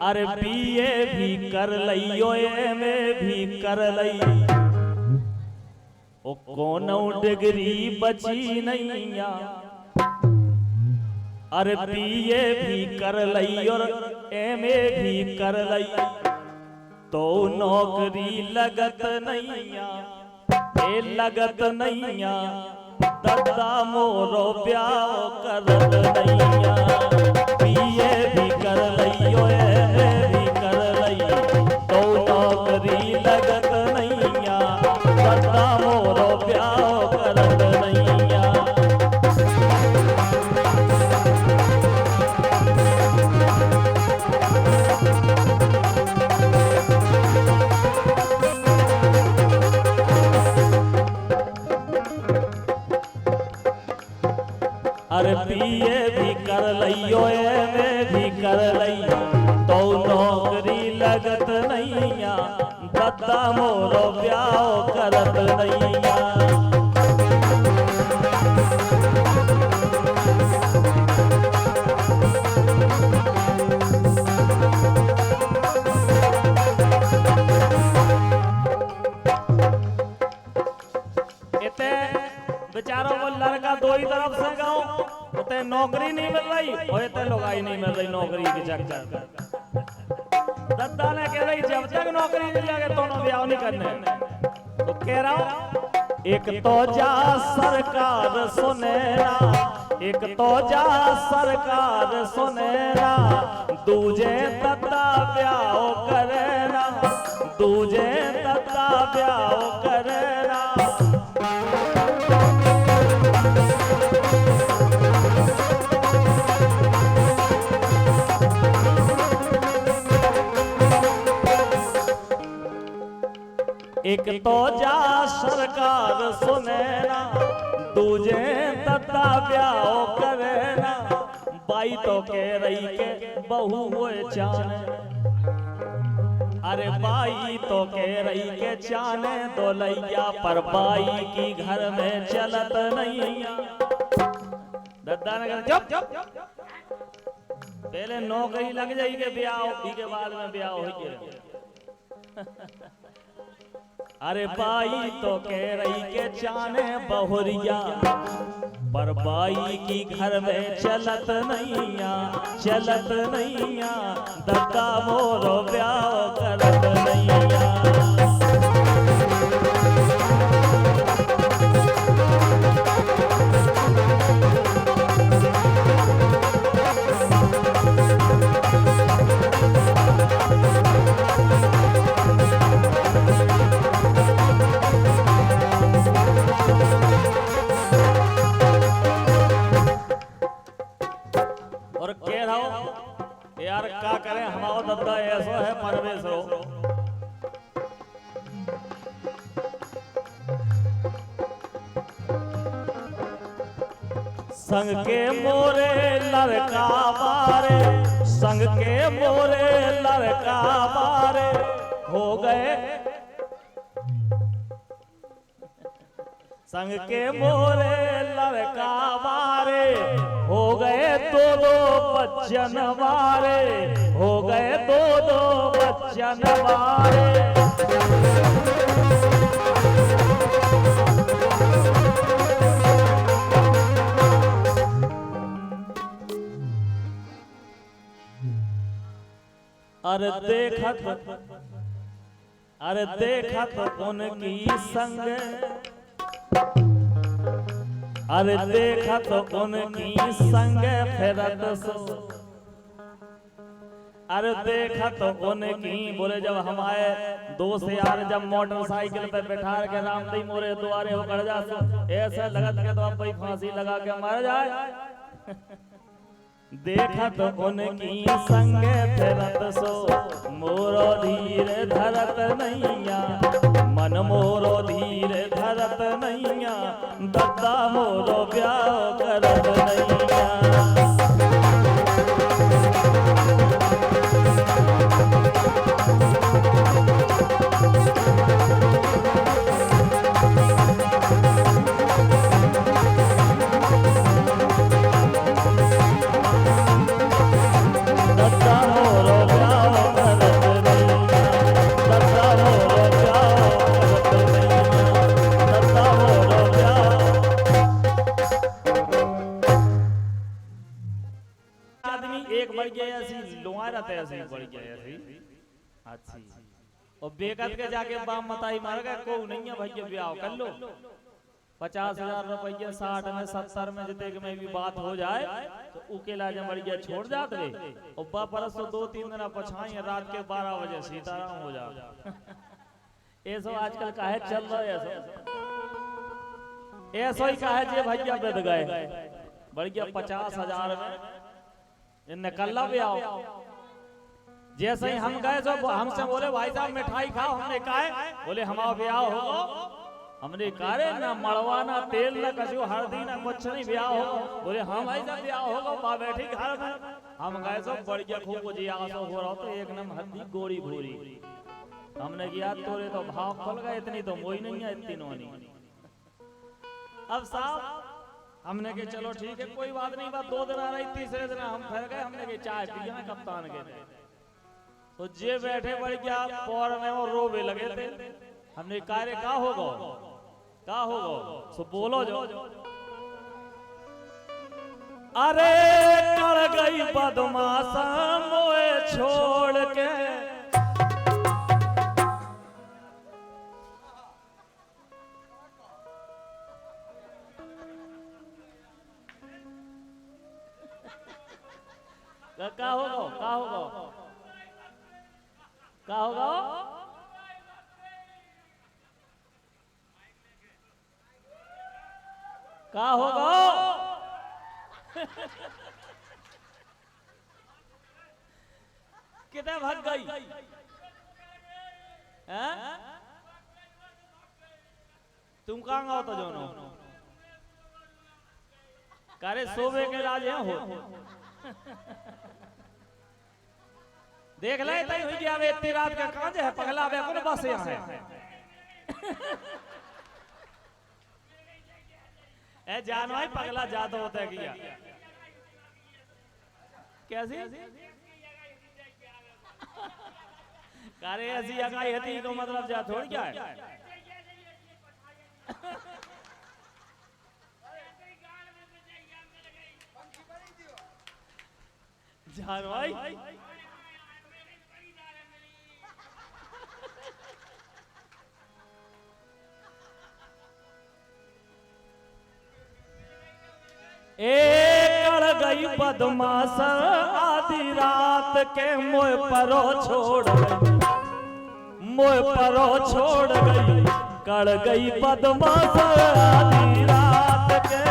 अरे बीए भी कर लियो एमए भी कर लई ओ कोनो डिग्री बची नैया। अरे बीए भी कर लई और एमए भी कर लई तो नौकरी लगत नैया। ए लगत नैया दादा मोरो ब्याह करत नैया। बीए भी कर लइयो एमए भी कर लई तो नौकरी लगत नैया दादा मोरो ब्याह करत नैया। अरे बीए भी कर लियो एमए भी कर लई तो नौकरी लगत नैया दादा मोरो ब्याह करत नैया। इते बेचारों को लड़का दो ही तरफ से गाँव उते नौकरी नहीं मिल रही और इतने लुगाई नहीं मिल रही नौकरी के चक्कर। दद्दा ने कह रही जब तक नौकरी मिल जाएगी तो ब्याह नहीं करने। तो कह रहा हूं एक तो जा सरकार सुनेरा एक तो जा सरकार सुनेरा दूजे दद्दा ब्याह करेना दूजे दद्दा ब्याह करेना। एक तो जा सरकार सुनेना दूजे दद्दा ब्याह करेना। बाई तो कह रही के बहू हुए चाने। अरे बाई तो कह रही के चाने दो लैया पर बाई की घर में चलत नहीं। दद्दा ने कहा चुप पहले नौकरी लग जाएगी ब्याह के बाद में ब्याह हो। अरे बाई तो कह रही के चाने बहुरिया पर बाई की घर में चलत नैया चलत नैया दद्दा मोरो ब्याह करत नैया। और कह रहा हूं यार क्या करें हमारा दद्दा ऐसा है परवेश हो। संग के मोरे लड़का बारे संग के मोरे लड़का बारे हो गए संग के मोरे लड़का बारे हो गए दो दो बच्चन मारे हो गए दो दो बच्चन मारे। अरे देखत उनकी संग अरे देखत उनकी संग फिरत सो। अरे देखत उनकी बोले जब हमारे दोस्त यार जब मोटरसाइकिल पे बैठा के रामदेव मोरे द्वारे होकर जा ऐसे लगत के तो अब भाई फांसी लगा के मर जाए। देखत उनकी संग फिरत सो मोरो धीर धरत नैया मन मोरो धीर धरत नैया दद्दा मोरो ब्याह करत नैया। दद्दा मोरो ब्याह जाते ऐसे बढ़ गया ऐसे अच्छी और बेकत के जाके बाप मताई मार गए को नहीं है भैया ब्याह कर लो 50,000 रुपये 60 में 70 में जितने में भी बात हो जाए तो उकेला जब बढ़ गया छोड़ जाते रे और बाप परस तो 2-3 दिन पछाई रात के 12 बजे सीताराम हो जा ये सब आजकल का है चल रहा है ऐसा ही का है जे भैया बेद गए बढ़ गया 50,000 में निकल भी आओ जैसे ही हम गए तो हमसे बोले भाई साहब मिठाई खाओ हमने कहा बोले हमारा ब्याह होगा हमने कहा ना मड़वा ना तेल ना कछु हल्दी ना कुछ नहीं ब्याह होगा बोले हाँ भाई साहब ब्याह होगा बा बैठी घर में हम गए सब बढ़िया खूब जी आसो हो रहा तो एक नम हल्दी गोरी भूरी हमने किया तोरे तो भाव खोल गए इतनी तो मोई नहीं है इतनी नोनी अब साहब हमने के चलो ठीक है कोई बात नहीं बात 2 दिन आ रही तीसरे दिन हम फिर गए हमने के चाय पी ना कप्तान के तो जे बैठे बढ़ गया पौर में और रोवे लगे थे हमने कार्य का होगा सो बोलो जो अरे कर गई बदमाशा मोए छोड़ के का होगा का होगा कितने भाग गई तुम कहाँ गाओ तो जोनो कारे सोबे के राज हैं हो देख ले तई हुई गया वे इतनी रात का कांज है पगला वे कौन बस यहाँ है ए जानवाई पगला जादू होता है किया कैसी कारे ऐसी अगाई हती को मतलब जा थोड़ क्या है जानवाई एक गई बदमाश आधी रात के मोह परो छोड़ गई कड़ गई बदमाश आधी रात के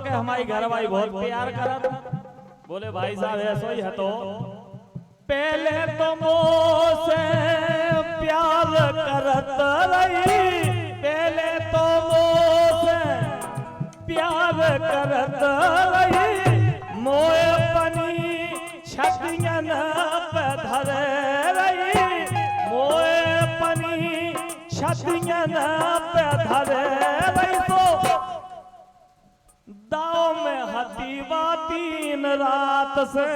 हमारी घर वाली बहुत प्यार करत बोले भाई साहब ऐसा ही है तो पहले तो मोसे प्यार करत रही पहले तो मोसे प्यार करत रही मोए पनी छतियन पे धरे रही मोए पनी छतियन पे धरे रही तो दाव में हतीवा 3 रात से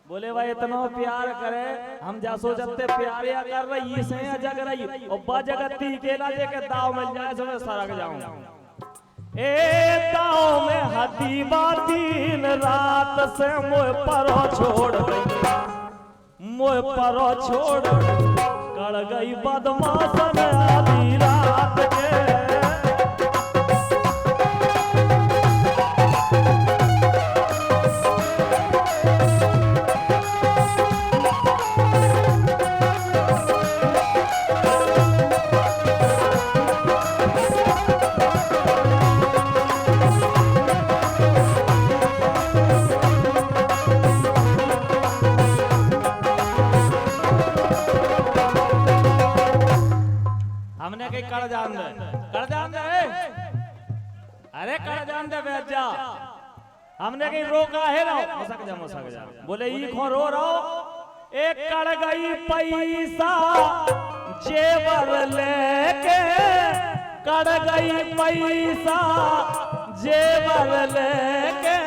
बोले भाई इतना प्यार करे हम जा सोचते प्यार या कर रही से जग रही और बजगती केला जे के दाव मिल जाए तो मैं सरक जाऊं ए दाव में हतीवा 3 रात से मोह परो छोड़ कड़ गई बदमाशन आधी रात के कर जान दे अरे कर जान दे बैठ जा हमने कहीं रोका है ना मसक जा बोले ई खो रो एक कड़ गई पैसा लेके कर गई पैसा जेवर लेके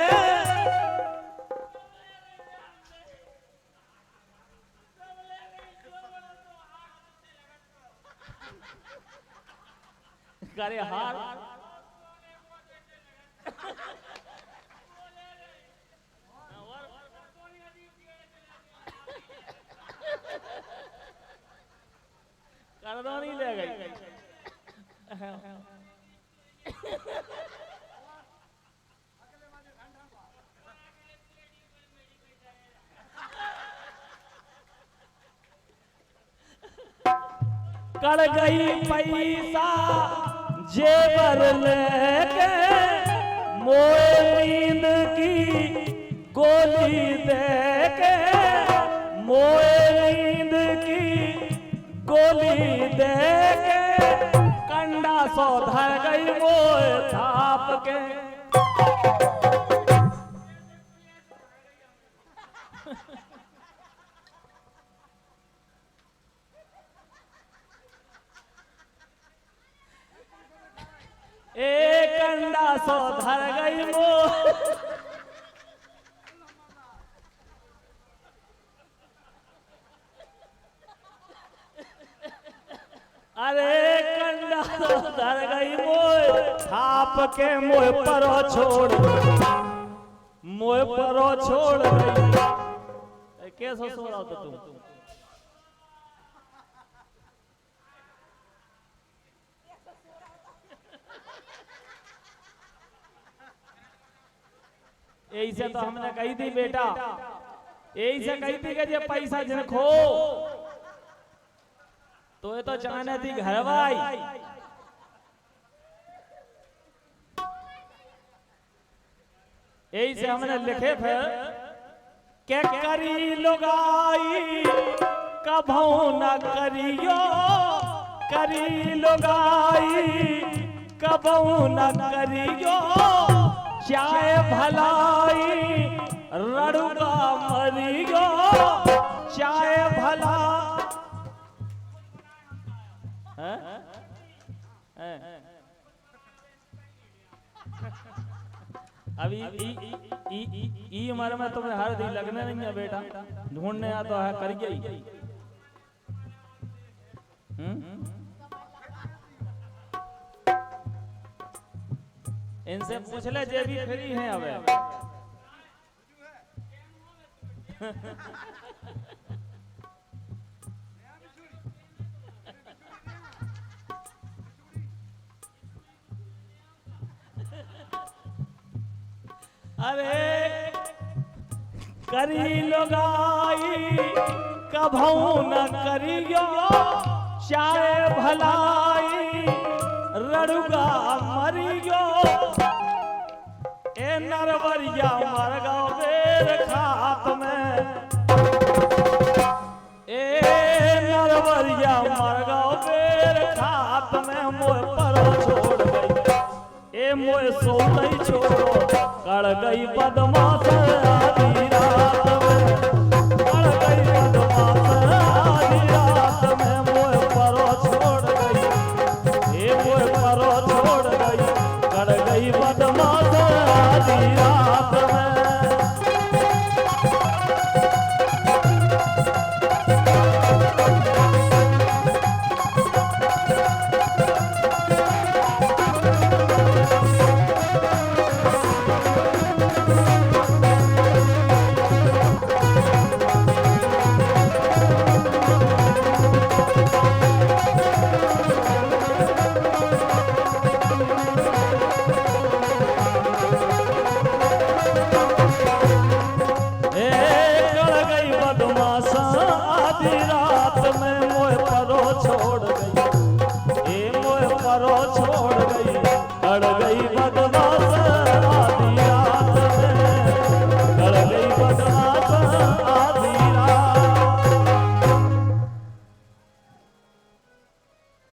करे हार करदोनी ले गई कर गई पैसा जेवर लेके मोए नींद की गोली देके मोए नींद की गोली देके कंडा सो धर गई मोए थाप के एक कंडा सो धर गई मो अरे कंडा सो धर गई मोए थाप के मोए परो छोड़ गई कैसे सो रहा था तुम यही से तो हमने कही थी बेटा यही से कही थी कि ये पैसा जिन खो तो ये तो चाहने थी घर भाई यही से हमने लिखे फिर के करी लुगाई कभू न करियो करी लुगाई कभू न करियो चाहे भलाई रड़ुगा मरियो चाहे भला अभी ई उम्र में तुम्हें हर दिन लगने नहीं है बेटा ढूंढने आता है कर गई इनसे पूछ ले जे भी फ्री हैं अब अरे करी लुगाई कभू न करियो चाहे भलाई रड़ुगा मरियो ए नरवरिया मर गौ बेर खात में ए नरवरिया मर गौ बेर खात में मोए परो छोड़ गई ए मोए सो नहीं छोड़ो कर गई बदमाश आदि